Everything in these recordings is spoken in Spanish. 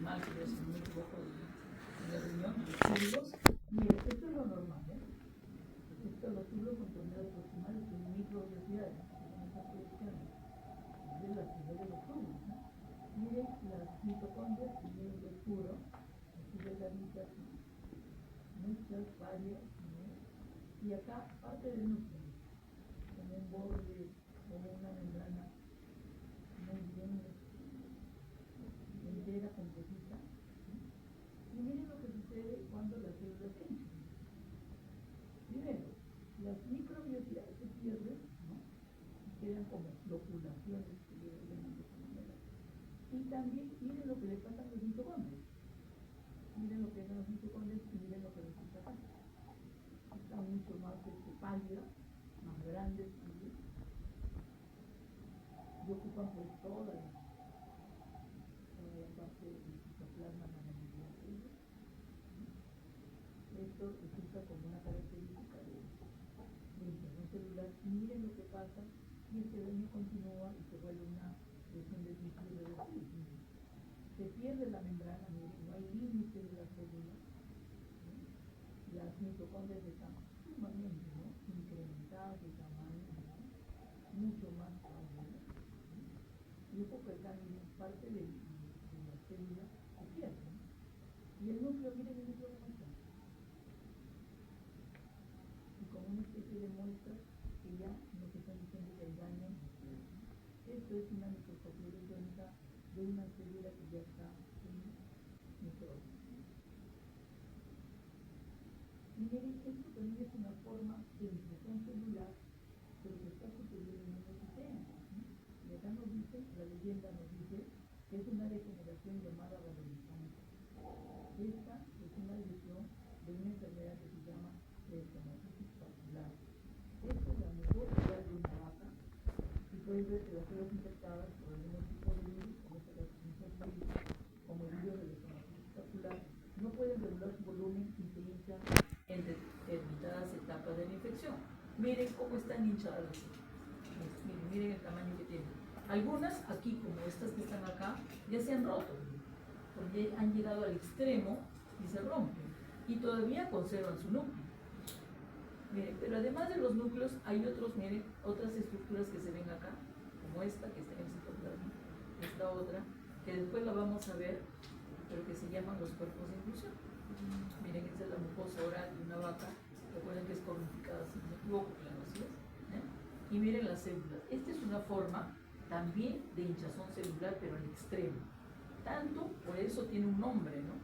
proximal, que es, si no me equivoco, de la riñón, los túbulos. Mire, esto es lo normal, ¿eh? Esto es los túbulos con torneos proximales que son microvelocidades, que son estas proyecciones. Miren las figuras de los túbulos, ¿no? Miren las mitocondrias, y miren lo oscuro, aquí delgaditas, muchas, varias, ¿no? Y acá parte del núcleo, con un borde, como una membrana muy bien entera, completita. Y miren lo que sucede cuando las células se hinchan. Primero, las microviosidades se pierden, ¿no? Y quedan como loculaciones que yo le llamo de esta manera. Y también miren lo que le pasa a los mitocondrios. Miren lo que hacen los mitocondrios y miren lo que resulta acá. Están mucho más pálidas, más grandes también. Y ocupan pues toda la parte del citoplasma, la mayoría de ellos. Esto resulta como una característica de infección celular. Y miren lo que pasa si este daño continúa y se vuelve una lesión del núcleo irreversible. Se pierde la membrana, miren, no hay límite de las células, ¿no? Las mitocondrias están sumamente, ¿no?, incrementadas de tamaño, ¿no?, mucho más grandes, ¿no? Y un poco acá, miren, parte de la célula se pierde, ¿no? Y el núcleo, miren el núcleo cómo está. Y como una especie de muestra que ya nos están diciendo que hay daño. Esto es una microscopía electrónica de una célula que ya está en microbios. Y miren, esto también es una forma de infección celular, pero que está sucediendo en el sistema, ¿no? Y acá nos dice, la leyenda nos dice, que es una degeneración llamada valorizante. Esta es una lesión de una enfermedad que se llama estomatitis papular. Esta es la mejor edad de una vaca. Y pueden ver que las células infectadas por algunos tipos de virus, como el virus, como el virus de la estomatitis papular, no pueden regular su volumen y se hinchan en determinadas etapas de la infección. Miren cómo están hinchadas las células. Miren el tamaño que tienen. Algunas aquí, como estas que están acá, ya se han roto, porque han llegado al extremo y se rompen. Y todavía conservan su núcleo. Miren, pero además de los núcleos hay otros, miren, otras estructuras que se ven acá, como esta que está en el citoplasma, esta otra, que después la vamos a ver, pero que se llaman los cuerpos de inclusión. Miren, esta es la mucosa oral de una vaca, recuerden que es cornificada, si no me equivoco, claro, así es, ¿eh? Y miren las células. Esta es una forma también de hinchazón celular, pero al extremo. Tanto, por eso tiene un nombre, ¿no?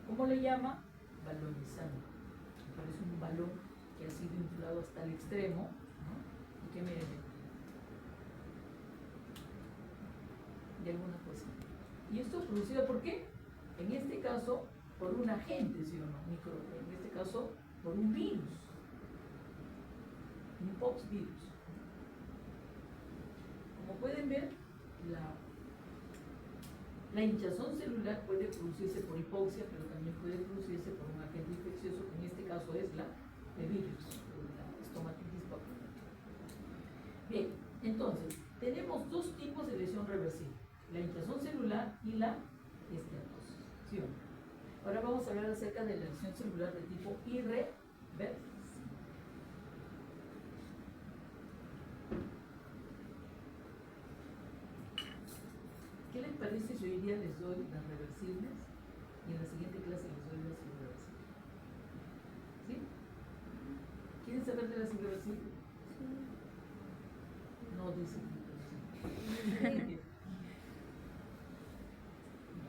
¿Cómo le llama? Balonizante. Parece un balón que ha sido inflado hasta el extremo, ¿no? Y que miren, de alguna cosa. ¿Y esto es producido por qué? En este caso, por un agente, ¿sí o no? En este caso, por un virus, un poxvirus. Como pueden ver, la hinchazón celular puede producirse por hipoxia, pero también puede producirse por un agente infeccioso, que en este caso es el virus, la estomatitis papular. Bien, entonces, tenemos dos tipos de lesión reversible, la hinchazón celular y la esteatosis, ¿sí o no? Ahora vamos a hablar acerca de la lesión celular de tipo irreversible. ¿Qué les parece si hoy día les doy las reversibles y en la siguiente clase les doy las irreversibles? ¿Sí? ¿Quieren saber de las irreversibles? No dicen irreversibles.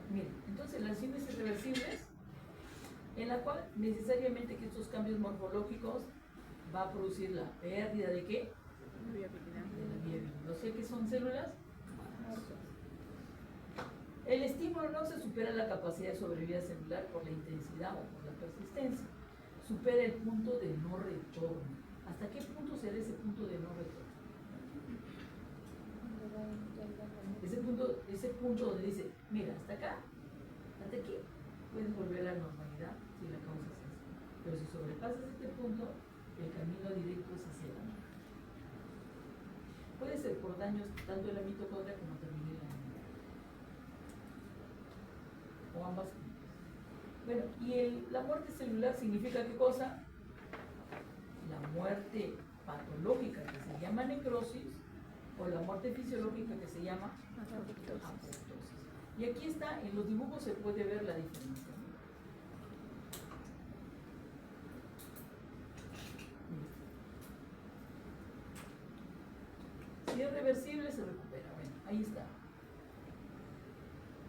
Miren, entonces las lesiones irreversibles, en la cual necesariamente que estos cambios morfológicos va a producir la pérdida de ¿qué? De la viabilidad. O sea, ¿qué son células? El estímulo no se supera la capacidad de sobrevida celular por la intensidad o por la persistencia. Supera el punto de no retorno. ¿Hasta qué punto será ese punto de no retorno? Ese punto donde dice, mira, hasta acá, hasta aquí, puedes volver a la normalidad si la causa es esa. Pero si sobrepasas este punto, el camino directo es hacia la muerte. Puede ser por daños tanto de la mitocondria como también de la membrana. O o ambas juntas. Bueno, y la muerte celular significa ¿qué cosa? La muerte patológica que se llama necrosis o la muerte fisiológica que se llama apoptosis. Y aquí está, en los dibujos se puede ver la diferencia. Si es reversible, se recupera. Bueno, ahí está.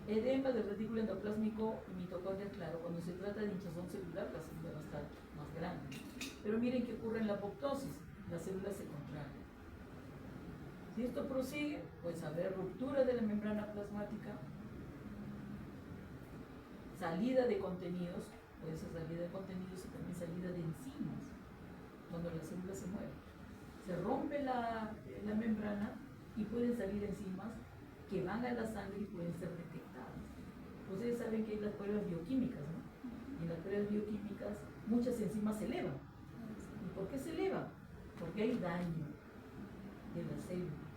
Edema del retículo endoplásmico y mitocondria, claro, cuando se trata de hinchazón celular, la célula va a estar más grande. Pero miren qué ocurre en la apoptosis, la célula se contrae. Si esto prosigue, pues haber ruptura de la membrana plasmática, salida de contenidos, puede ser salida de contenidos y también salida de enzimas, cuando la célula se mueve. Se rompe la membrana y pueden salir enzimas que van a la sangre y pueden ser detectadas. Ustedes saben que hay las pruebas bioquímicas, ¿no? Y en las pruebas bioquímicas muchas enzimas se elevan. ¿Y por qué se elevan? Porque hay daño de las células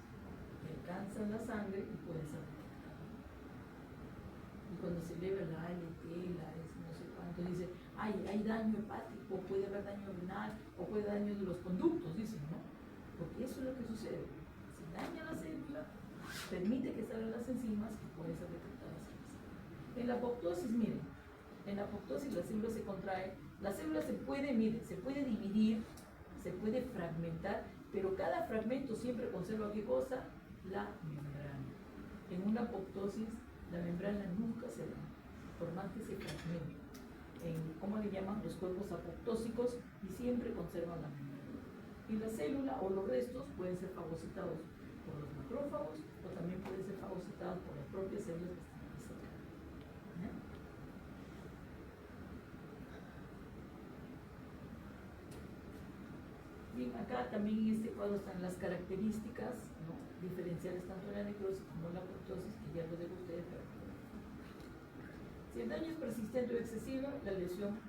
que alcanzan la sangre y pueden ser detectadas. Y cuando se eleva la ALT, la no sé cuánto, dice, hay daño hepático, puede haber daño renal, o puede haber daño de los conductos, dicen, ¿no? Porque eso es lo que sucede. Si daña la célula, permite que salgan las enzimas que pueden ser detectadas. En la apoptosis, miren, en la apoptosis la célula se contrae, la célula se puede dividir, se puede fragmentar, pero cada fragmento siempre conserva ¿qué cosa? La membrana. En una apoptosis, la membrana nunca se da, por más que se fragmente. ¿Cómo le llaman? Los cuerpos apoptósicos, y siempre conservan la membrana. Y la célula o los restos pueden ser fagocitados por los macrófagos o también pueden ser fagocitados por las propias células que están aquí cerca. Bien, acá también en este cuadro están las características, ¿no?, diferenciales tanto en la necrosis como en la apoptosis, que ya lo dejo a ustedes para que vean. Si el daño es persistente o excesivo, la lesión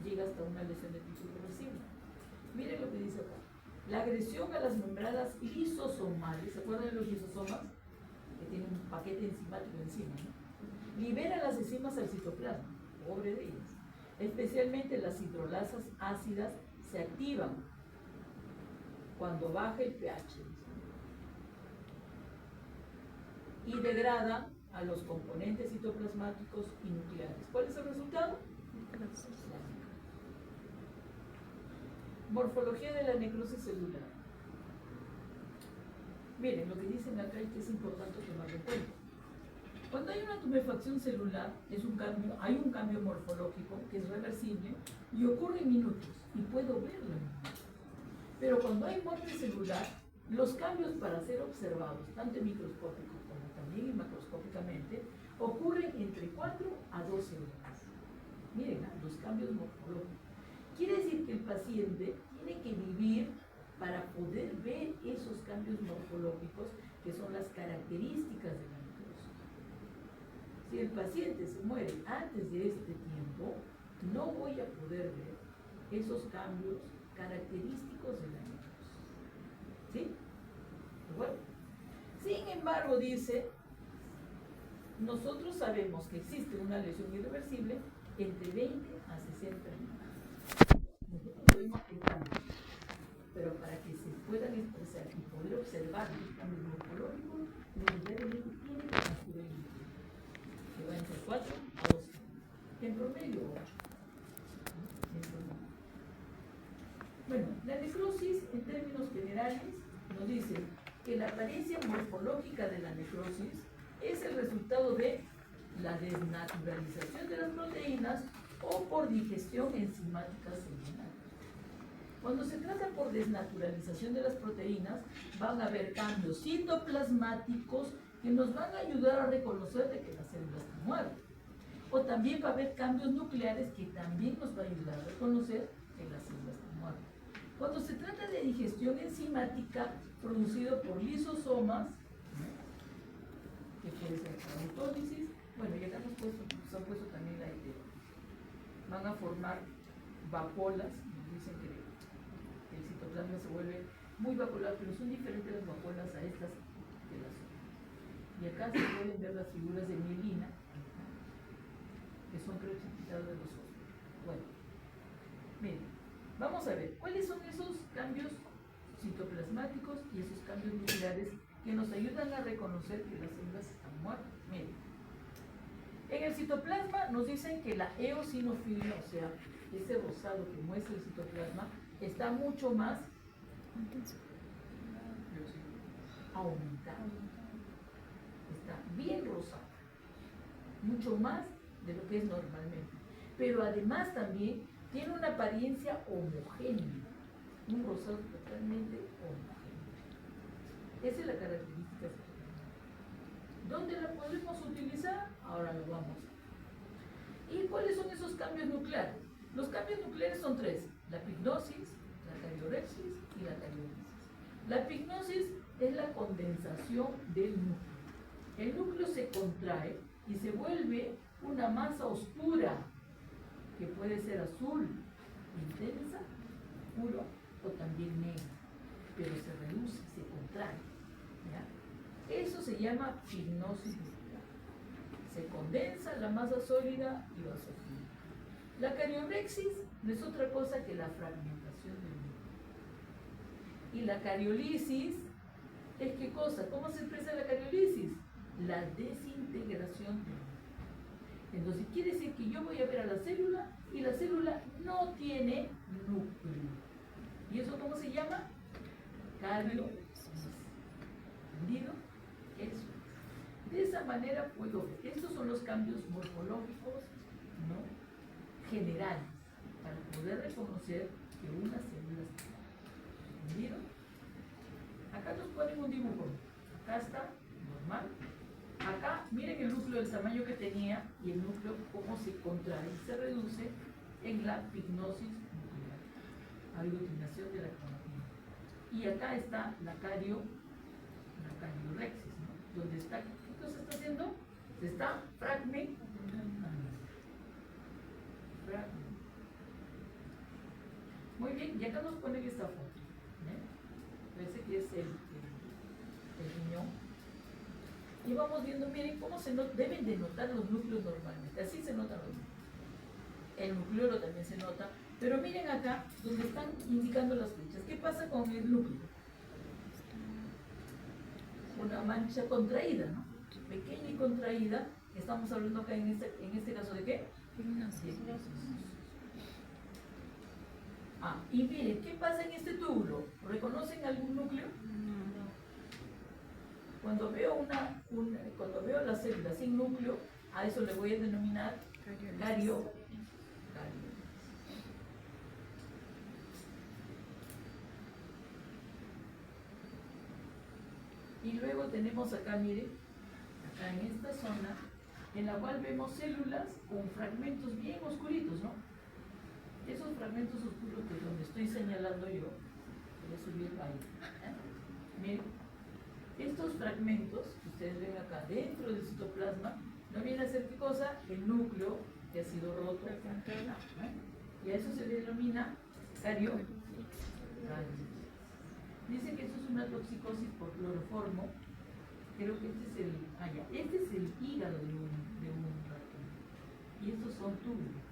llega hasta una lesión de tipo irreversible. Miren lo que dice acá. La agresión a las membranas lisosomales, ¿se acuerdan de los lisosomas? Que tienen un paquete enzimático encima, ¿no? Libera las enzimas al citoplasma, pobre de ellas. Especialmente las hidrolasas ácidas se activan cuando baja el pH y degrada a los componentes citoplasmáticos y nucleares. ¿Cuál es el resultado? Morfología de la necrosis celular. Miren, lo que dicen acá y que es importante tomarlo en cuenta. Cuando hay una tumefacción celular, hay un cambio morfológico que es reversible y ocurre en minutos, y puedo verlo en minutos. Pero cuando hay muerte celular, los cambios para ser observados, tanto en microscópico como también macroscópicamente, ocurren entre 4 a 12 horas. Miren, los cambios morfológicos. Quiere decir que el paciente tiene que vivir para poder ver esos cambios morfológicos que son las características de la necrosis. Si el paciente se muere antes de este tiempo, no voy a poder ver esos cambios característicos de la necrosis. ¿Sí? Bueno. Sin embargo, dice, nosotros sabemos que existe una lesión irreversible entre 20 a 60 años. Nosotros podemos explicar, pero para que se puedan expresar y poder observar los cambios morfológicos, necesariamente tiene que transcurrir el tiempo, que va entre 4 a 12, en promedio 8. Bueno, la necrosis, en términos generales, nos dice que la apariencia morfológica de la necrosis es el resultado de la desnaturalización de las proteínas o por digestión enzimática celular. Cuando se trata por desnaturalización de las proteínas, van a haber cambios citoplasmáticos que nos van a ayudar a reconocer de que la célula está muerta. O también va a haber cambios nucleares que también nos va a ayudar a reconocer que la célula está muerta. Cuando se trata de digestión enzimática producido por lisosomas, que puede ser autólisis, bueno, ya hemos puesto, se han puesto también la idea. Van a formar vapolas, dicen que el citoplasma se vuelve muy vapolar, pero son diferentes las vapolas a estas de las otras. Y acá se pueden ver las figuras de mielina, Vamos a ver, ¿cuáles son esos cambios citoplasmáticos y esos cambios nucleares que nos ayudan a reconocer que las células están muertas? Miren, en el citoplasma nos dicen que la eosinofilia, o sea, ese rosado que muestra el citoplasma, está mucho más aumentado. Está bien rosado, mucho más de lo que es normalmente. Pero además también tiene una apariencia homogénea, un rosado totalmente homogéneo. Esa es la característica. ¿Dónde la podemos utilizar? Ahora lo vamos a ver. ¿Y cuáles son esos cambios nucleares? Los cambios nucleares son tres: la pignosis, la cariorexis y la cariolisis. La pignosis es la condensación del núcleo. El núcleo se contrae y se vuelve una masa oscura, que puede ser azul, intensa, puro, o también negra, pero se reduce, se contrae. ¿Ya? Eso se llama pignosis nuclear. Se condensa la masa sólida y basofílica. La cariorexis no es otra cosa que la fragmentación del núcleo. Y la cariolisis es ¿qué cosa? ¿Cómo se expresa la cariolisis? La desintegración del núcleo. Entonces quiere decir que yo voy a ver a la célula y la célula no tiene núcleo. ¿Y eso cómo se llama? Cariolisis. ¿Entendido? Eso. De esa manera puedo ver. Estos son los cambios morfológicos, ¿no?, generales, para poder reconocer que una célula está. ¿Entendido? Acá nos ponen un dibujo. Acá está normal. Acá, miren el núcleo, del tamaño que tenía, y el núcleo cómo se contrae y se reduce en la pignosis nuclear, aglutinación de la cromatina. Y acá está la cariorexis, ¿no? Donde está, ¿qué cosa está haciendo? Se está fragmentando. Muy bien, y acá nos ponen esta foto. Parece que es el riñón. Y vamos viendo, miren cómo deben de notar los núcleos normalmente. Así se notan los núcleos. El nucleolo también se nota. Pero miren acá, donde están indicando las flechas. ¿Qué pasa con el núcleo? Una mancha contraída, ¿no? Pequeña y contraída. Estamos hablando acá en este caso de ¿qué? Pignosis. Y miren, ¿qué pasa en este túbulo? ¿Reconocen algún núcleo? No. Cuando veo la célula sin núcleo, a eso le voy a denominar cario. Y luego tenemos acá, miren, acá en esta zona, en la cual vemos células con fragmentos bien oscuritos, ¿no? Esos fragmentos oscuros que es donde estoy señalando yo, voy a subir ahí. Miren, estos fragmentos que ustedes ven acá dentro del citoplasma, no viene a ser qué cosa, el núcleo que ha sido roto. Y a eso se le denomina cariolisis. Dice que eso es una toxicosis por cloroformo. Creo que este es el hígado de un ratón. Y estos son túbulos.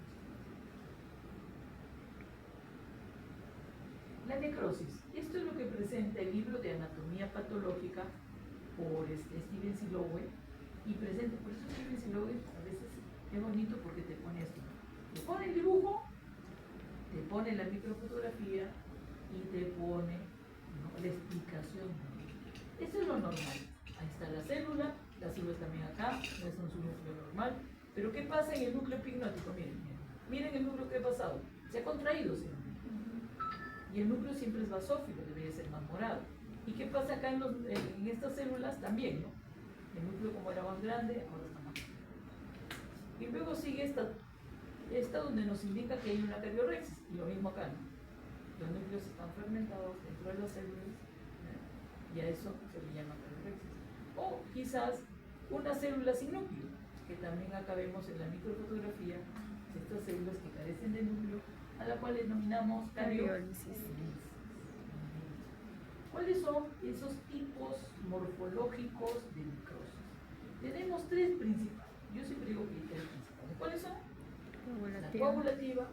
La necrosis. Esto es lo que presenta el libro de anatomía patológica por Steven Silowe. Y presenta, por eso Steven Silowe a veces es bonito porque te pone esto. Te pone el dibujo, te pone la microfotografía y te pone, ¿no?, la explicación. Eso es lo normal. Ahí está la célula también acá, no es un núcleo normal. Pero ¿qué pasa en el núcleo epignotico? Miren el núcleo que ha pasado. Se ha contraído siempre. Y el núcleo siempre es basófilo, debería ser más morado. ¿Y qué pasa acá en estas células? También, ¿no? El núcleo, como era más grande, ahora está más grande. Y luego sigue esta donde nos indica que hay una cariorexis. Y lo mismo acá, ¿no? Los núcleos están fragmentados dentro de las células, ¿no? Y a eso se le llama cariorexis. O quizás una célula sin núcleo, que también acá vemos en la microfotografía estas células que carecen de núcleo, a la cual denominamos cariolisis. ¿Cuáles son esos tipos morfológicos de necrosis? Tenemos tres principales. Yo siempre digo que hay tres principales. ¿Cuáles son? La coagulativa,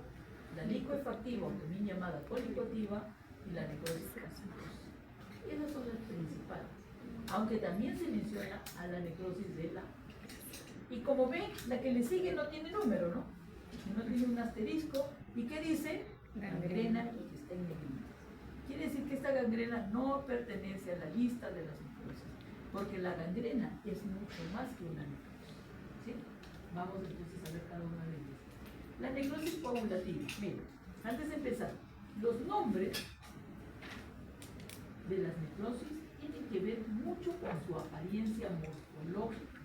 la licuefactiva, o también llamada colicoactiva, y la necrosis gaseosa. Esas son las principales. Aunque también se menciona a la necrosis de la... Y como ven, la que le sigue no tiene número, ¿no? No tiene un asterisco. ¿Y qué dice? Gangrena y que está en negrita. Quiere decir que esta gangrena no pertenece a la lista de las necrosis, porque la gangrena es mucho más que una necrosis. ¿Sí? Vamos entonces a ver cada una de ellas. La necrosis coagulativa. Miren, antes de empezar, los nombres de las necrosis tienen que ver mucho con su apariencia morfológica.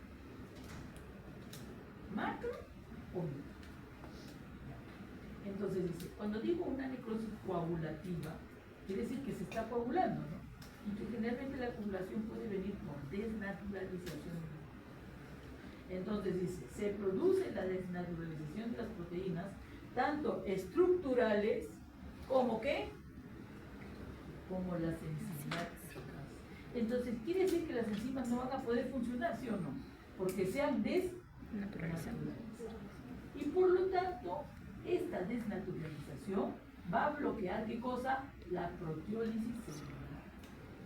Macro o micro. Entonces dice, cuando digo una necrosis coagulativa, quiere decir que se está coagulando, ¿no? Y que generalmente la coagulación puede venir por desnaturalización. Entonces dice, se produce la desnaturalización de las proteínas, tanto estructurales como ¿qué? Como las enzimas. Entonces quiere decir que las enzimas no van a poder funcionar, ¿sí o no? Porque sean desnaturalizadas. Y por lo tanto, esta desnaturalización va a bloquear ¿qué cosa? La proteólisis celular.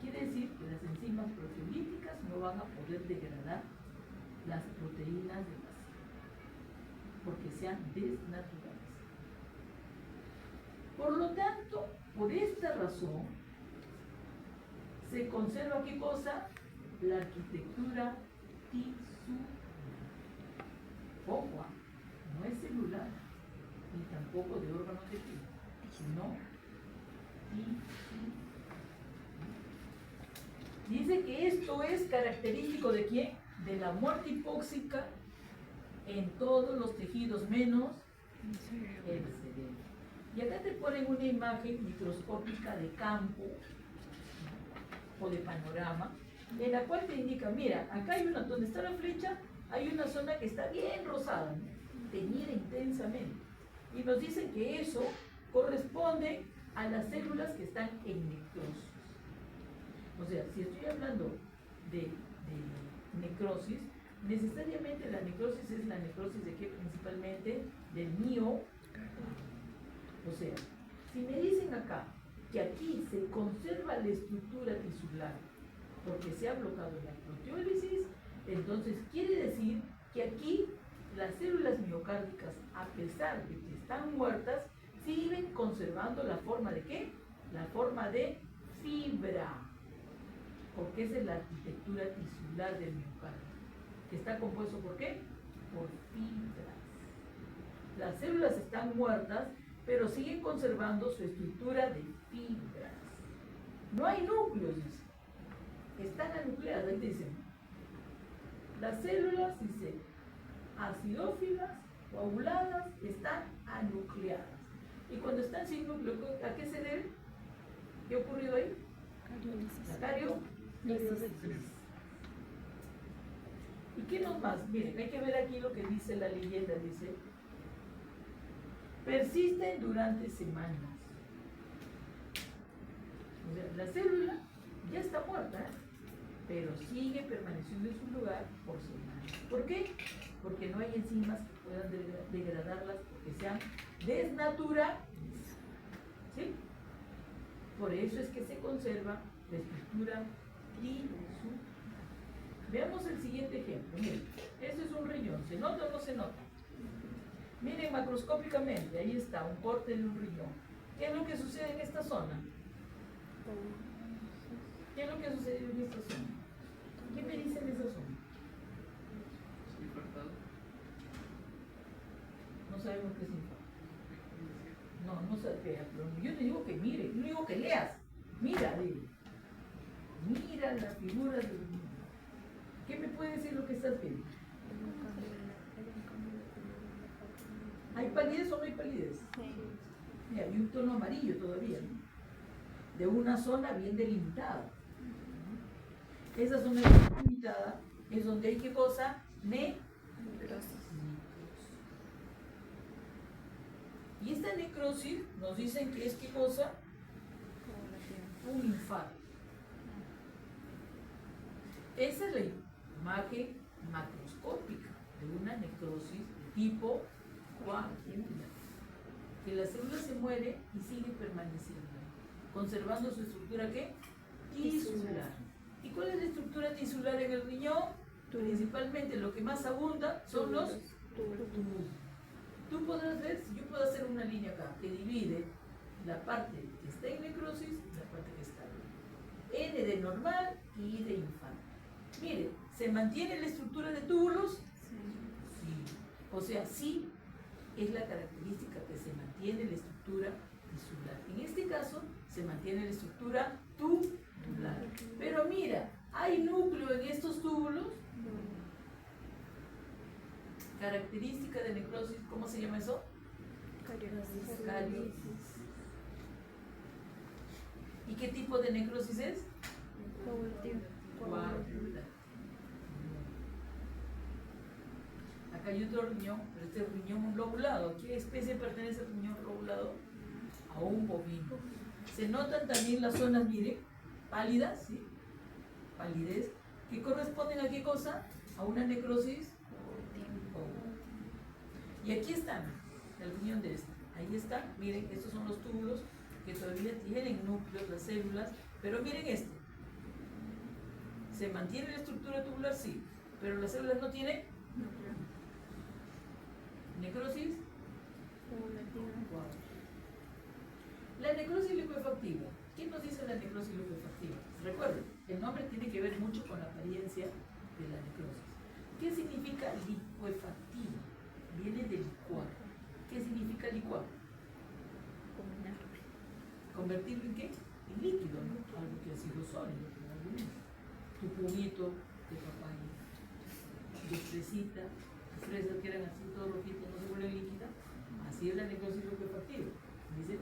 Quiere decir que las enzimas proteolíticas no van a poder degradar las proteínas de la célula, porque se han desnaturalizado. Por lo tanto, por esta razón, se conserva ¿qué cosa? La arquitectura tisular. Ojo, no es celular, ni tampoco de órganos de piel, sino tisular. Dice que esto es característico ¿de quién? De la muerte hipóxica en todos los tejidos menos el cerebro. Y acá te ponen una imagen microscópica de campo o de panorama, en la cual te indica, mira, acá hay una, donde está la flecha, hay una zona que está bien rosada, ¿no? Teñida intensamente. Y nos dicen que eso corresponde a las células que están en necrosis. O sea, si estoy hablando de necrosis, necesariamente la necrosis es la necrosis de qué? Principalmente del miocárdio. O sea, si me dicen acá que aquí se conserva la estructura tisular porque se ha bloqueado la proteólisis, entonces quiere decir que aquí las células miocárdicas, a pesar de que están muertas, siguen conservando la forma de ¿qué? La forma de fibra, porque esa es la arquitectura tisular del miocardio, que está compuesto ¿por qué? Por fibras. Las células están muertas, pero siguen conservando su estructura de fibras. No hay núcleos, dice. Están anucleadas, ahí dicen. Las células, dice, acidófilas, coaguladas, están anucleadas. Y cuando están sin núcleo, ¿a qué se debe? ¿Qué ha ocurrido ahí? La cariolisis. ¿Y qué nos más? Miren, hay que ver aquí lo que dice la leyenda, dice, persisten durante semanas. O sea, la célula ya está muerta, pero sigue permaneciendo en su lugar por semanas. ¿Por qué? Porque no hay enzimas que puedan degradarlas porque sean desnaturalizadas. ¿Sí? Por eso es que se conserva la estructura tisular. Veamos el siguiente ejemplo. Miren, este es un riñón. ¿Se nota o no se nota? Miren macroscópicamente, ahí está, un corte de un riñón. ¿Qué es lo que sucede en esta zona? ¿Qué es lo que sucede en esta zona? ¿Qué me dice en esa zona? No sabemos qué es infarto. No sabemos. Yo te digo que mire, yo digo que leas. Mira, dile. Mira la figura del riñón. ¿Qué me puede decir lo que estás viendo? ¿Hay palidez o no hay palidez? Sí. Mira, hay un tono amarillo todavía, ¿no? De una zona bien delimitada. Esa zona bien delimitada es donde hay ¿qué cosa? Necrosis. Y esta necrosis nos dicen que es ¿qué cosa? Un infarto. Esa es la imagen macroscópica de una necrosis de tipo coagular. que la célula se muere y sigue permaneciendo, conservando su estructura ¿qué? Tisular. ¿Y cuál es la estructura tisular en el riñón? Principalmente lo que más abunda son los túbulos. Tú podrás ver, si yo puedo hacer una línea acá que divide la parte que está en necrosis y la parte que está bien. N de normal y I de infarto. Mire, ¿se mantiene la estructura de túbulos? Sí. O sea, sí es la característica que se mantiene la estructura tisular. En este caso, se mantiene la estructura tubular. Pero mira, ¿hay núcleo en estos túbulos? Característica de necrosis, ¿cómo se llama eso? Cariosis. ¿Y qué tipo de necrosis es? Coagulativa. Acá hay otro riñón, pero este es riñón lobulado. ¿A qué especie pertenece el riñón lobulado? A un bovino. Se notan también las zonas, miren, pálidas, ¿sí? Palidez, que corresponden a qué cosa? A una necrosis. Y aquí están, el riñón de este. Ahí está, miren, estos son los túbulos que todavía tienen núcleos, las células, pero miren este. ¿Se mantiene la estructura tubular? Sí, pero las células no tienen necrosis. La necrosis licuefactiva. ¿Quién nos dice la necrosis licuefactiva? Recuerden, el nombre tiene que ver mucho con la apariencia de la necrosis. ¿Qué significa licuefactiva? Viene de licuar. ¿Qué significa licuar? ¿Convertirlo en qué? En líquido, ¿no? Algo que ha sido sólido, probablemente. Tu juguito de papaya, de fresita, las fresas que eran así todo rojitas, no se vuelven líquidas. Así es la necrosis licuefactiva. ¿Dice?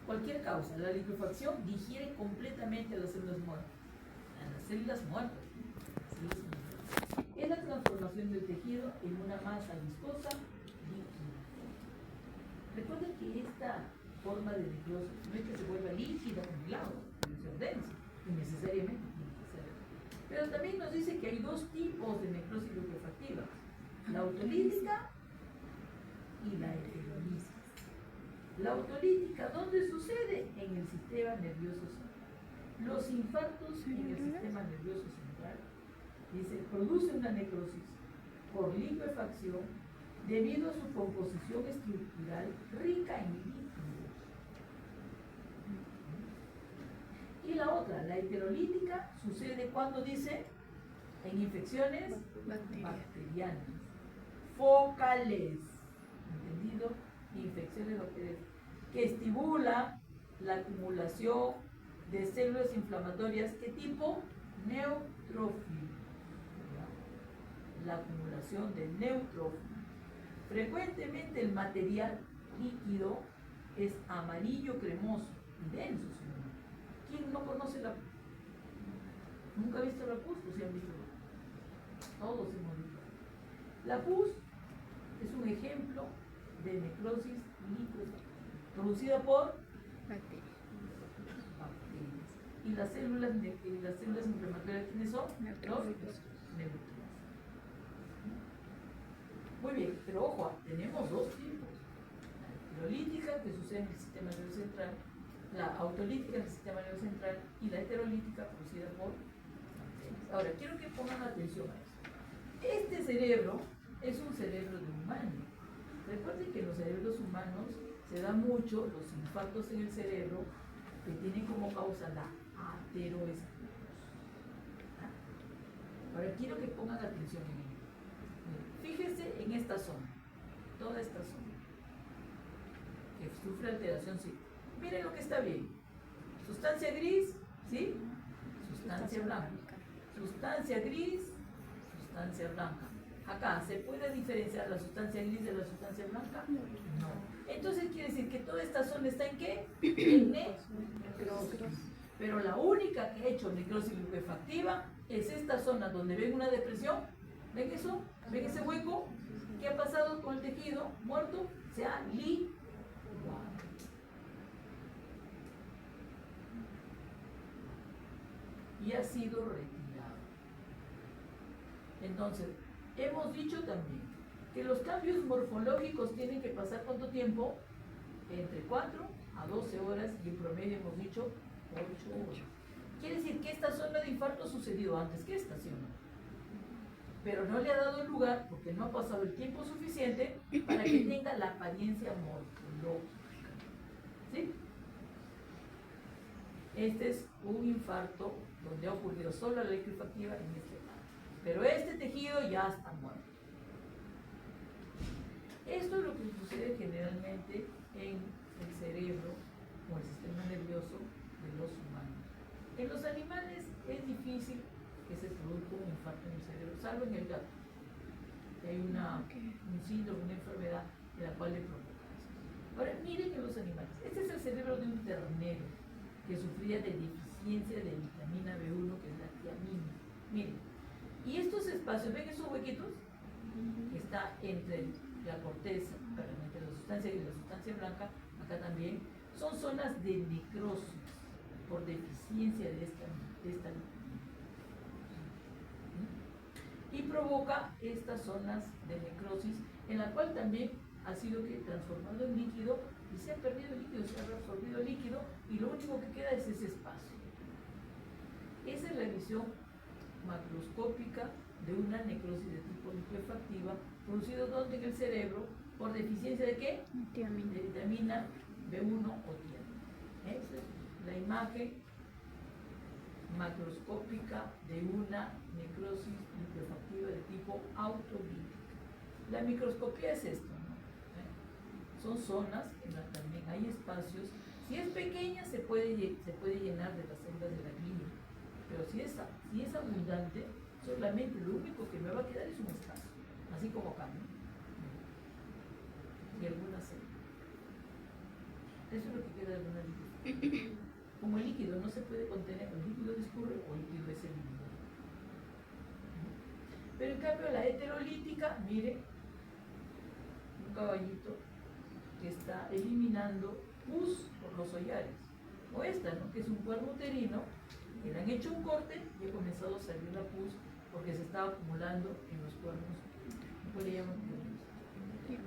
Cualquier causa, la licuefacción digiere completamente a las células muertas. A las células muertas. Es la transformación del tejido en una masa viscosa líquida. Recuerden que esta forma de necrosis no es que se vuelva líquida como el agua, pero se densa, y necesariamente tiene que ser. Pero también nos dice que hay dos tipos de necrosis licuefactiva: la autolítica y la heterolítica. La autolítica, ¿dónde sucede? En el sistema nervioso central. Los infartos en el sistema nervioso central, dice, produce una necrosis por licuefacción debido a su composición estructural rica en líquidos. Y la otra, la heterolítica, sucede cuando dice en infecciones bacterianas, focales, ¿entendido? Infecciones bacterianas, que estimula la acumulación de células inflamatorias. ¿Qué tipo? Neutrófilos. La acumulación de neutrófilos. Frecuentemente el material líquido es amarillo cremoso y denso. ¿Quién no conoce la pus? ¿Nunca ha visto la pus? ¿O sí han visto la pus? Todos hemos visto. La pus es un ejemplo de necrosis licuefactiva producida por bacterias. ¿Y las células inflamatorias quiénes son? Neutrófilos. Muy bien, pero ojo, tenemos dos tipos: la heterolítica, que sucede en el sistema nervioso central, la autolítica en el sistema nervioso central, y la heterolítica producida por bacterias. Ahora, quiero que pongan atención a eso. Este cerebro es un cerebro de humano. Recuerden que en los cerebros humanos se da mucho los infartos en el cerebro que tienen como causa la ateroesclerosis. Ahora quiero que pongan atención en ello. Fíjense en esta zona, toda esta zona, que sufre alteración, sí. Miren lo que está bien. Sustancia gris, ¿sí? Sustancia blanca. Sustancia gris, sustancia blanca. Acá, ¿se puede diferenciar la sustancia gris de la sustancia blanca? No. Entonces quiere decir que toda esta zona está ¿en qué? En necrosis. Pero la única que ha hecho necrosis licuefactiva es esta zona donde ven una depresión. ¿Ven eso? ¿Ven ese hueco? ¿Qué ha pasado con el tejido muerto? Se ha licuado. Y ha sido retirado. Entonces, hemos dicho también que los cambios morfológicos tienen que pasar ¿cuánto tiempo? Entre 4 a 12 horas y en promedio hemos dicho 8 horas. Quiere decir que esta zona de infarto ha sucedido antes que esta, ¿sí o no? Pero no le ha dado lugar porque no ha pasado el tiempo suficiente para que tenga la apariencia morfológica. ¿Sí? Este es un infarto donde ha ocurrido solo la liquefactiva en este lado. Pero este tejido ya está muerto. Esto es lo que sucede generalmente en el cerebro o el sistema nervioso de los humanos. En los animales es difícil que se produzca un infarto en el cerebro, salvo en el gato. Hay un síndrome, una enfermedad de la cual le provoca eso. Ahora, miren en los animales. Este es el cerebro de un ternero que sufría de deficiencia de vitamina B1, que es la tiamina. Miren, y estos espacios, ¿ven esos huequitos? Que está entre la corteza, entre la sustancia y la sustancia blanca, acá también, son zonas de necrosis por deficiencia de esta vitamina. Y provoca estas zonas de necrosis, en la cual también ha sido transformado en líquido y se ha perdido el líquido, se ha reabsorbido el líquido y lo único que queda es ese espacio. Esa es la visión macroscópica de una necrosis de tipo liquefactiva, producido donde en el cerebro por deficiencia de ¿qué? Tiamina. De vitamina B1 o tiamina. Esa es la imagen macroscópica de una necrosis liquefactiva de tipo autolítica. La microscopía es esto, ¿no? Son zonas en las que también hay espacios. Si es pequeña se puede llenar de las células de la glía, pero si es abundante, solamente lo único que me va a quedar es un espacio, así como acá, ¿no? Y algunas células. Eso es lo que queda de una liquefactiva. Como el líquido no se puede contener, el líquido discurre o el líquido es eliminado. Pero en cambio la heterolítica, mire, un caballito que está eliminando pus por los hollares. O esta, ¿no? Que es un cuerno uterino, que le han hecho un corte y ha comenzado a salir la pus porque se estaba acumulando en los cuernos. ¿Cómo le llaman?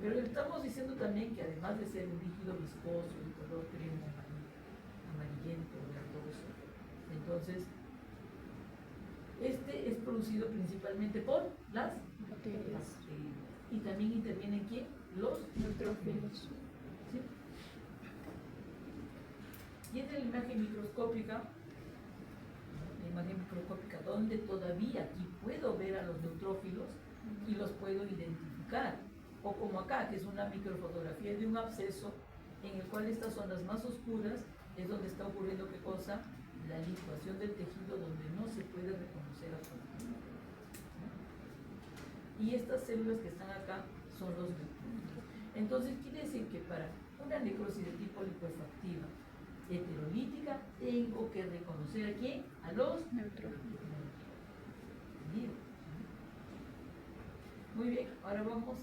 Pero estamos diciendo también que además de ser un líquido viscoso, de color crema, amarillento, verdoso, entonces este es producido principalmente por las bacterias. Y también intervienen ¿quién? Los neutrófilos. ¿Sí? Y esta es la imagen microscópica, donde todavía aquí puedo ver a los neutrófilos y los puedo identificar. O como acá, que es una microfotografía de un absceso en el cual estas zonas más oscuras es donde está ocurriendo ¿qué cosa? La licuación del tejido, donde no se puede reconocer absolutamente. Y estas células que están acá son los neutrófilos. Entonces quiere decir que para una necrosis de tipo licuefactiva heterolítica tengo que reconocer ¿a quién? A los neutrófilos. Muy bien, ahora vamos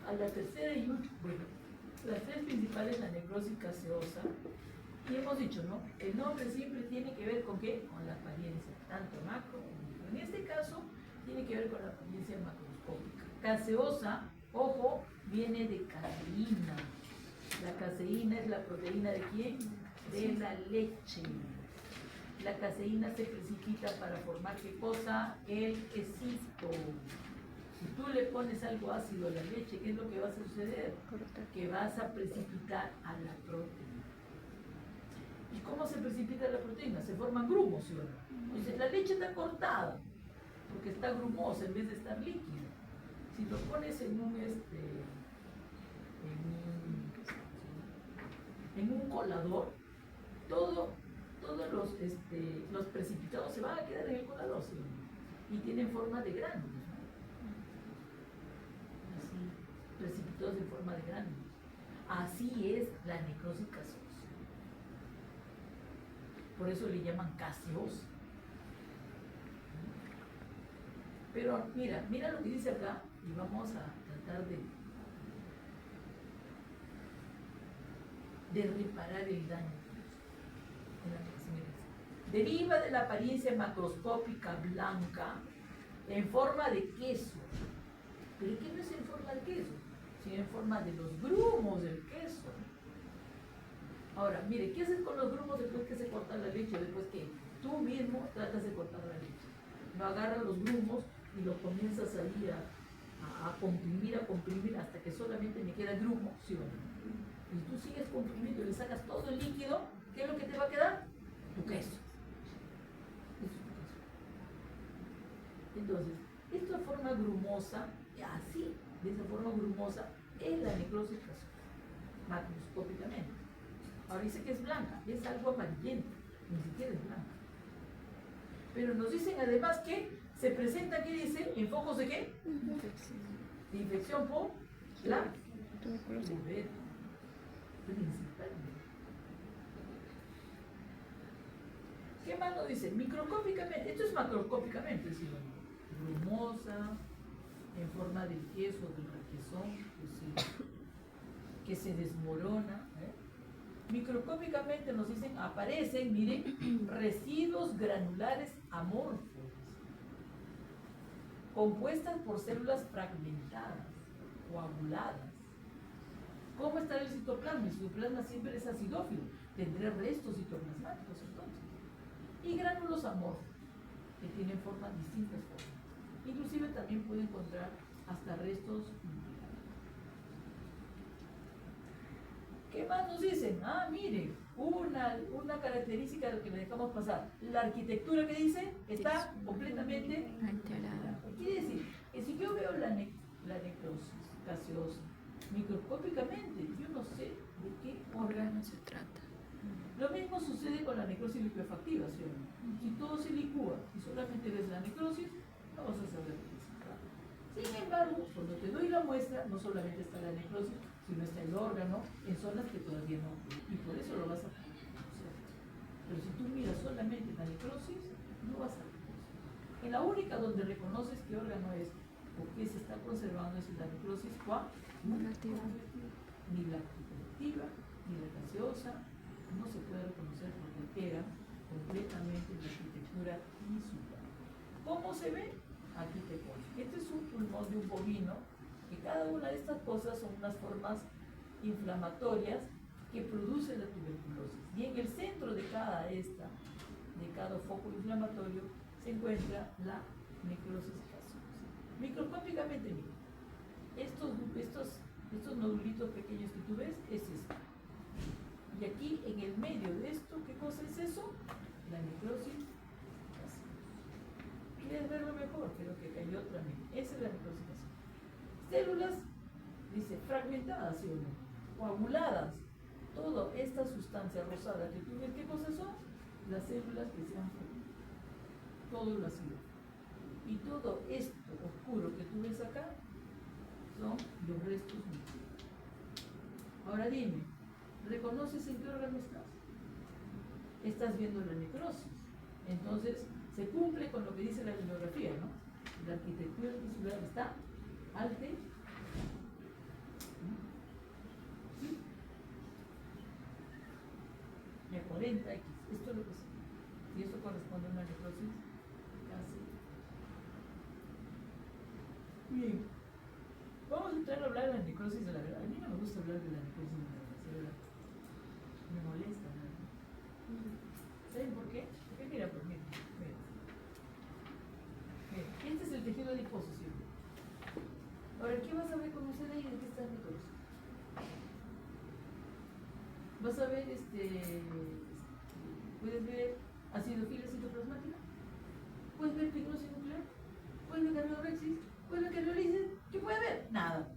a la tercera y última. Bueno, las tres principales, la necrosis gaseosa. Y hemos dicho, ¿no? El nombre siempre tiene que ver con ¿qué? Con la apariencia, tanto macro como micro. En este caso, tiene que ver con la apariencia macroscópica. Gaseosa, ojo, viene de caseína. La caseína es la proteína ¿de quién? De la leche. La caseína se precipita para formar ¿qué cosa? El quesito. Si tú le pones algo ácido a la leche, ¿qué es lo que va a suceder? Que vas a precipitar a la proteína. ¿Y cómo se precipita la proteína? Se forman grumos, ¿sí o no? Entonces la leche está cortada, porque está grumosa en vez de estar líquida. Si lo pones en un colador, todos los precipitados se van a quedar en el colador, ¿sí o no? Y tienen forma de gránulos, ¿no? Así, precipitados en forma de gránulos. Así es la necrosis gaseosa. Por eso le llaman gaseosa. Pero mira lo que dice acá y vamos a tratar de reparar el daño. Deriva de la apariencia macroscópica blanca en forma de queso. Pero ¿qué no es en forma de queso? Sino en forma de los grumos del queso. Ahora, mire, ¿qué haces con los grumos después que se corta la leche? Después que tú mismo tratas de cortar la leche. No agarras los grumos y los comienzas ahí a comprimir hasta que solamente me queda grumo, ¿sí o no? Y tú sigues comprimiendo y le sacas todo el líquido, ¿qué es lo que te va a quedar? Tu queso. Eso es tu queso. Entonces, esta forma grumosa, así, de esa forma grumosa, es la necrosis gaseosa, macroscópicamente. Ahora dice que es blanca, es algo amarillento, ni siquiera es blanca. Pero nos dicen además que se presenta, ¿qué dice? ¿En focos de qué? De infección por la tuberculosis. Principalmente. ¿Qué más nos dice? Microscópicamente, esto es macroscópicamente, ¿sí? Grumosa, en forma del queso, del requesón, que se desmorona. Microscópicamente nos dicen, aparecen, miren, residuos granulares amorfos, compuestas por células fragmentadas, coaguladas. ¿Cómo estará el citoplasma? El citoplasma siempre es acidófilo, tendrá restos citoplasmáticos entonces. Y gránulos amorfos, que tienen distintas formas. Inclusive también puede encontrar hasta restos. ¿Qué más nos dicen? Ah, mire, una característica de lo que le dejamos pasar. La arquitectura que dice está completamente alterada. Quiere decir que si yo veo la necrosis gaseosa microscópicamente, yo no sé de qué órgano se trata. Lo mismo sucede con la necrosis liquefactiva, ¿sí o no? Si todo se licúa y solamente ves la necrosis, no vas a saber qué se trata. Sin embargo, cuando te doy la muestra, no solamente está la necrosis, sino está el órgano en zonas que todavía no. Y por eso lo vas a reconocer. Pero si tú miras solamente la necrosis, no vas a reconocer. En la única donde reconoces qué órgano es o qué se está conservando es la necrosis, ¿cuál? Ni la colectiva, ni la gaseosa, no se puede reconocer porque altera completamente la arquitectura tisular. ¿Cómo se ve? Aquí te pone. Este es un pulmón de un bovino, que cada una de estas cosas son unas formas inflamatorias que producen la tuberculosis. Y en el centro de cada foco inflamatorio se encuentra la necrosis gaseosa. Microscópicamente, mira, estos nodulitos pequeños que tú ves, es esto. Y aquí en el medio de esto, ¿qué cosa es eso? La necrosis gaseosa. ¿Quieres verlo mejor? Creo que cayó otra vez. Esa es la necrosis gaseosa. Células, dice, fragmentadas, ¿sí o no? Coaguladas. Toda esta sustancia rosada que tú ves, ¿qué cosas son? Las células que se han formado. Todo lo ácido. Y todo esto oscuro que tú ves acá son los restos nucleares. Ahora dime, ¿reconoces en qué órgano estás? Estás viendo la necrosis. Entonces, se cumple con lo que dice la bibliografía, ¿no? La arquitectura tisular está alterada. ¿Sí? De 40X. Esto es lo que sí. Y eso corresponde a una necrosis casi. Bien. Vamos a entrar a hablar de la necrosis de la verdad. A mí no me gusta hablar de la necrosis de la verdad. Me molesta, ¿no? ¿Saben por qué? Porque mira, pues mira. Este es el tejido adiposo, ¿sí? Ahora, ¿qué vas a reconocer ahí de qué está la necrosis? Vas a ver, puedes ver acidofilia citoplasmática, puedes ver pignosis nuclear, puedes ver cardiorexis, puedes ver cardiolisis. ¿Qué puede ver? Nada.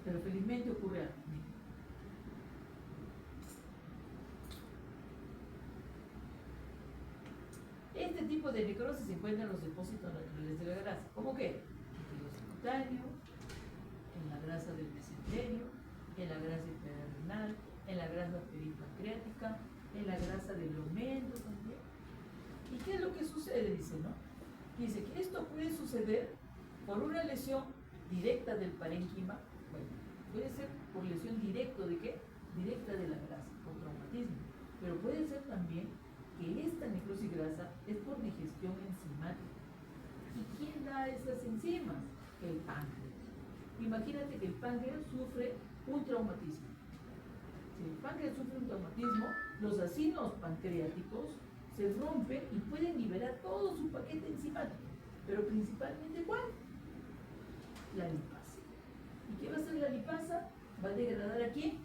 Pero felizmente ocurre algo. Este tipo de necrosis se encuentra en los depósitos naturales de la grasa. ¿Cómo qué? En el tejido subcutáneo, en la grasa del mesenterio, en la grasa renal, en la grasa peripancreática, en la grasa del lomento también. ¿Y qué es lo que sucede? Dice, ¿no? Dice que esto puede suceder por una lesión directa del parénquima. Bueno, puede ser por lesión directa de qué? Directa de la grasa, por traumatismo. Pero puede ser también que esta necrosis grasa es por digestión enzimática. ¿Y a esas enzimas? El páncreas. Imagínate que el páncreas sufre un traumatismo. Si el páncreas sufre un traumatismo, los acinos pancreáticos se rompen y pueden liberar todo su paquete enzimático. Pero principalmente, ¿cuál? La lipasa. ¿Y qué va a hacer la lipasa? Va a degradar ¿a quién?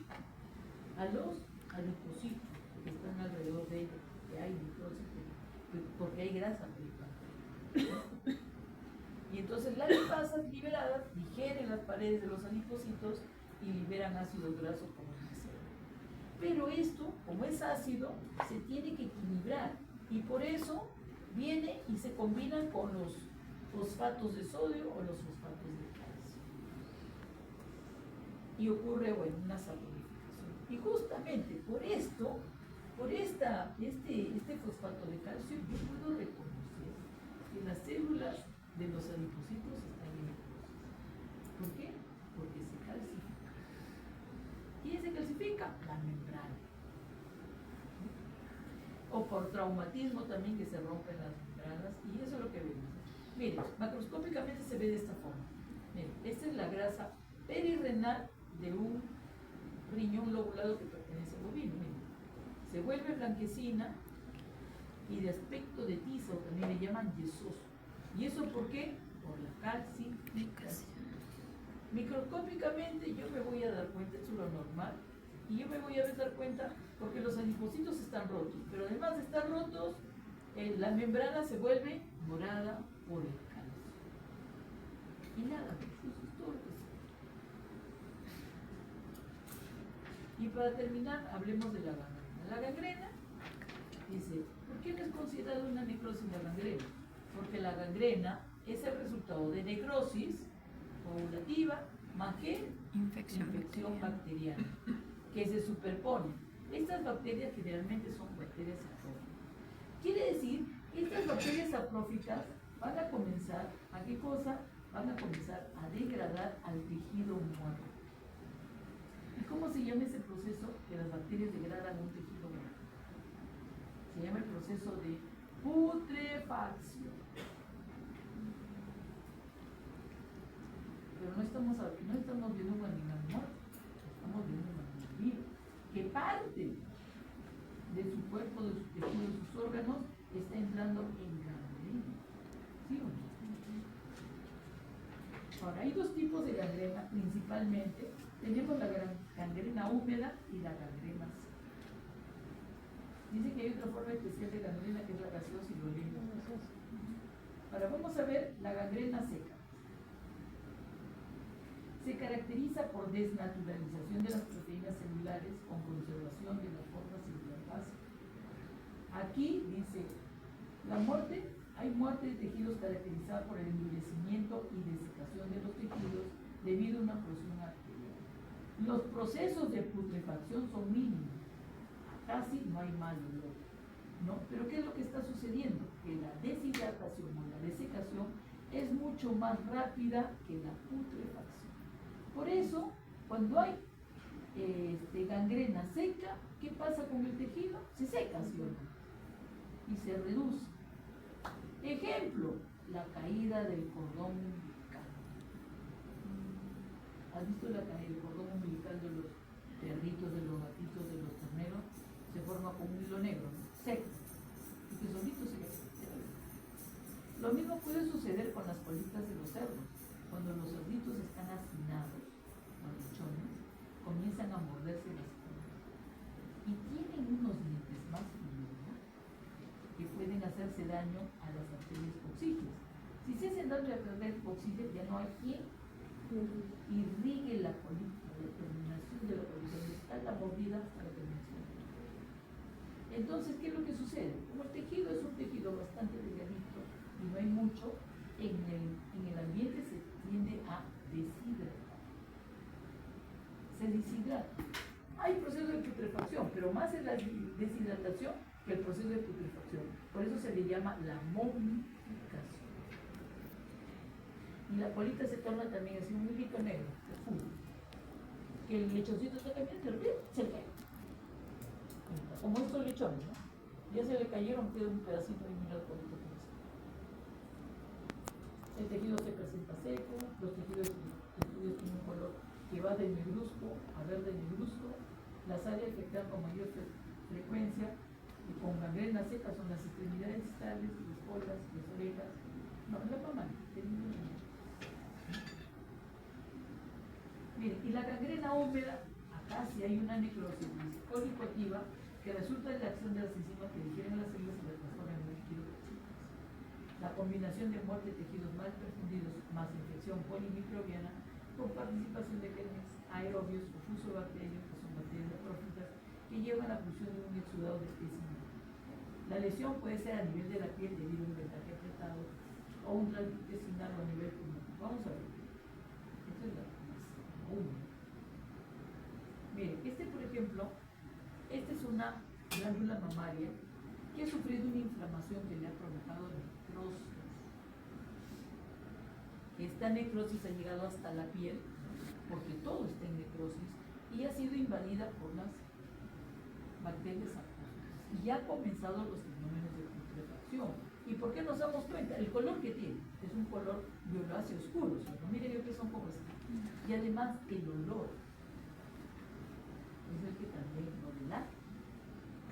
A los adipocitos que están alrededor de ella, que hay microcitos, porque hay grasa por el páncreas. Y entonces las lipasas liberadas digieren las paredes de los adipocitos y liberan ácidos grasos como el mesero. Pero esto, como es ácido, se tiene que equilibrar y por eso viene y se combinan con los fosfatos de sodio o los fosfatos de calcio. Y ocurre, bueno, una saponificación. Y justamente por esto, por este fosfato de calcio, yo puedo reconocer que las células de los adipocitos están en necrosis. ¿Por qué? Porque se calcifica. ¿Quién se calcifica? La membrana. O por traumatismo también, que se rompen las membranas, y eso es lo que vemos. Miren, macroscópicamente se ve de esta forma. Miren, esta es la grasa perirrenal de un riñón lobulado que pertenece al bovino. Miren, se vuelve blanquecina y de aspecto de tiza, o también le llaman yesoso. ¿Y eso por qué? Por la calcificación. Microscópicamente yo me voy a dar cuenta, eso es lo normal, y yo me voy a dar cuenta porque los adipocitos están rotos, pero además de estar rotos, la membrana se vuelve morada por el calcio. Y nada, eso es todo lo que sé. Y para terminar, hablemos de la gangrena. La gangrena, dice, ¿por qué no es considerada una necrosis la gangrena? Porque la gangrena es el resultado de necrosis ovulativa más que infección bacteriana, que se superpone. Estas bacterias generalmente son bacterias sapróficas. Quiere decir que estas bacterias sapróficas van a comenzar, ¿a qué cosa? Van a comenzar a degradar al tejido muerto. ¿Y cómo se llama ese proceso que las bacterias degradan un tejido muerto? Se llama el proceso de putrefacción. Pero no estamos viendo un animal muerto, estamos viendo un animal vivo, que parte de su cuerpo, de su tejido, de sus órganos, está entrando en gangrena. ¿Sí o no? Ahora, hay dos tipos de gangrena principalmente. Tenemos la gangrena húmeda y la gangrena seca. Dice que hay otra forma especial de gangrena que es la gaseosa y olina. Ahora vamos a ver la gangrena seca. Se caracteriza por desnaturalización de las proteínas celulares con conservación de la forma celular básica. Aquí dice, hay muerte de tejidos caracterizada por el endurecimiento y desecación de los tejidos debido a una presión arterial. Los procesos de putrefacción son mínimos, casi no hay mal olor, ¿no? Pero ¿qué es lo que está sucediendo? Que la deshidratación o la desecación es mucho más rápida que la putrefacción. Por eso, cuando hay gangrena seca, ¿qué pasa con el tejido? Se seca, ¿sí o no? Y se reduce. Ejemplo, la caída del cordón umbilical. ¿Has visto la caída del cordón umbilical de los perritos, de los gatitos, de los terneros? Se forma como un hilo negro, ¿no? Seco, y que solito se cae. Lo mismo puede suceder con las colitas de los cerdos. Cuando los cerditos están hacinados, los lechones, comienzan a morderse las colas. Y tienen unos dientes más finos, ¿no? Que pueden hacerse daño a las arterias coxígeas. Si se hacen daño a las arterias coxígeas, ya no hay quien irrigue la colita, la terminación de la colita, donde está la mordida hasta la terminación. Entonces, ¿qué es lo que sucede? Como el tejido es un tejido bastante delgadito y no hay mucho, en el ambiente se tiende a deshidratar. Se deshidrata. Hay proceso de putrefacción, pero más es la deshidratación que el proceso de putrefacción. Por eso se le llama la momificación. Y la colita se torna también así un hilito negro, que el lechoncito está cambiando, se le cae. Como estos lechones, ¿no? Ya se le cayeron, queda un pedacito de mirar colita. El tejido se presenta seco, los tejidos estudios tienen un color que va de negruzco a verde negruzco, las áreas afectadas con mayor frecuencia y con gangrena seca son las extremidades distales, las colas, las orejas, no, la mamá. Miren, y la gangrena húmeda, acá sí hay una necrosis colicoactiva que resulta de la acción de las enzimas que digieren las células y las transforman en un tejido. La combinación de muerte de tejidos mal perfundidos más infección polimicrobiana con participación de genes aerobios o fusobacterios, que son bacterias necrófitas, que llevan a la producción de un exudado de espécimen. La lesión puede ser a nivel de la piel debido a un vendaje apretado o un tracto intestinal o a nivel pulmonar. Vamos a ver. Esta es la húmeda. Miren, por ejemplo, esta es una glándula mamaria que ha sufrido una inflamación que le ha provocado necrosis. Esta necrosis ha llegado hasta la piel, porque todo está en necrosis, y ha sido invadida por las bacterias acuosas. Y ya han comenzado los fenómenos de putrefacción. ¿Y por qué nos damos cuenta? El color que tiene es un color violáceo oscuro, ¿no? Miren yo que son como así. Y además el olor es el que también nos delata.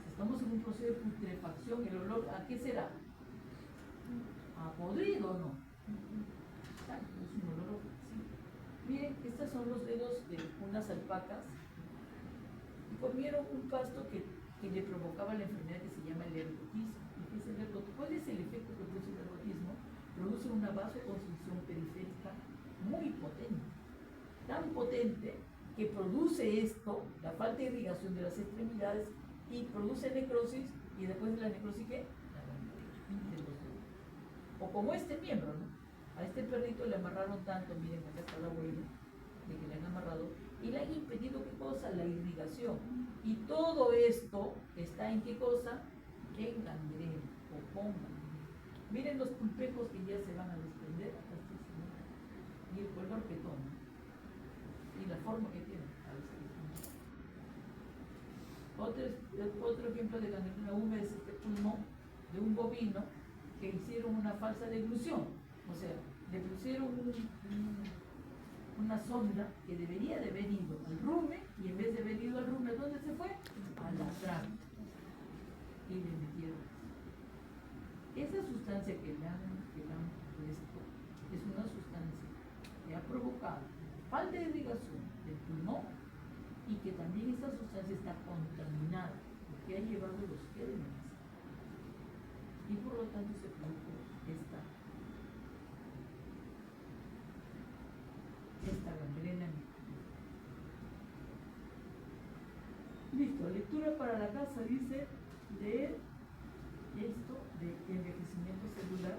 Si estamos en un proceso de putrefacción, el olor, ¿a qué será? ¿A podrido o no? Es un olor ofensivo. Miren, estos son los dedos de unas alpacas y comieron un pasto que le provocaba la enfermedad que se llama el ergotismo. ¿Cuál es el efecto que produce el ergotismo? Produce una vasoconstricción periférica muy potente, tan potente que produce esto, la falta de irrigación de las extremidades, y produce necrosis, y después de la necrosis, ¿qué? La gangrena de los dedos. O como este miembro, ¿no? A este perrito le amarraron tanto, miren, acá está la huella de que le han amarrado, y le han impedido, ¿qué cosa? La irrigación. Y todo esto está en ¿qué cosa? En gangrena, o con gangrena. Miren los pulpejos que ya se van a desprender, acá está, y el color que toma, y la forma que tiene. Otro ejemplo de gangrena húmeda es este pulmón de un bovino que hicieron una falsa deglución, o sea, le pusieron una sonda que debería de haber ido al rumen, y en vez de haber ido al rumen, ¿dónde se fue? A la tráquea, y le metieron. Esa sustancia que le han puesto es una sustancia que ha provocado falta de irrigación del pulmón, y que también esta sustancia está contaminada porque ha llevado los gérmenes, y por lo tanto se produjo esta gangrena. Listo, lectura para la casa dice de esto de envejecimiento celular.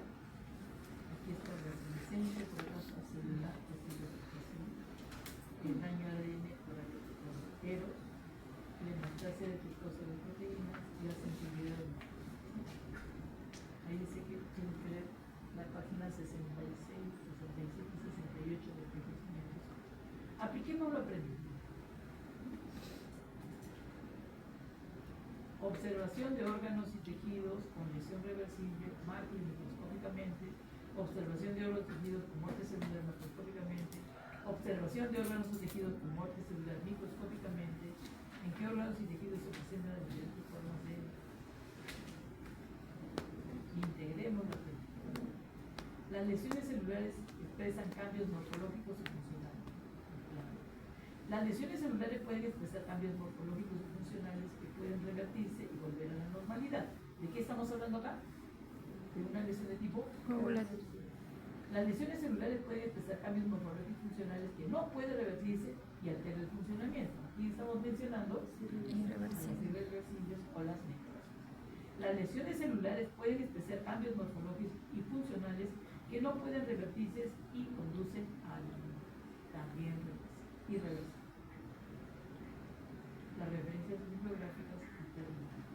Aquí está la resistencia por la celular, el daño al ADN por agujero, la hematasia defectuosa de proteínas y la sensibilidad de los. Ahí dice que tiene que ver la página 66, 67 y 68 de envejecimiento. Apliquemos lo aprendido. Observación de órganos y tejidos con lesión reversible, macro y microscópicamente. Observación de órganos y tejidos con muerte celular macroscópicamente. Observación de órganos y tejidos con muerte celular microscópicamente. ¿En qué órganos y tejidos se presentan las diferentes formas de? Integremos la pregunta. Las lesiones celulares expresan cambios morfológicos y funcionales. Las lesiones celulares pueden expresar cambios morfológicos y funcionales que pueden revertirse y volver a la normalidad. ¿De qué estamos hablando acá? De una lesión de tipo coagulación. Las lesiones celulares pueden expresar cambios morfológicos y funcionales que no pueden revertirse y alterar el funcionamiento. Aquí estamos mencionando las irreversibles o las necrosis. Las lesiones celulares pueden expresar cambios morfológicos y funcionales que no pueden revertirse y conducen a la también irreversible. Las referencias bibliográficas y términos.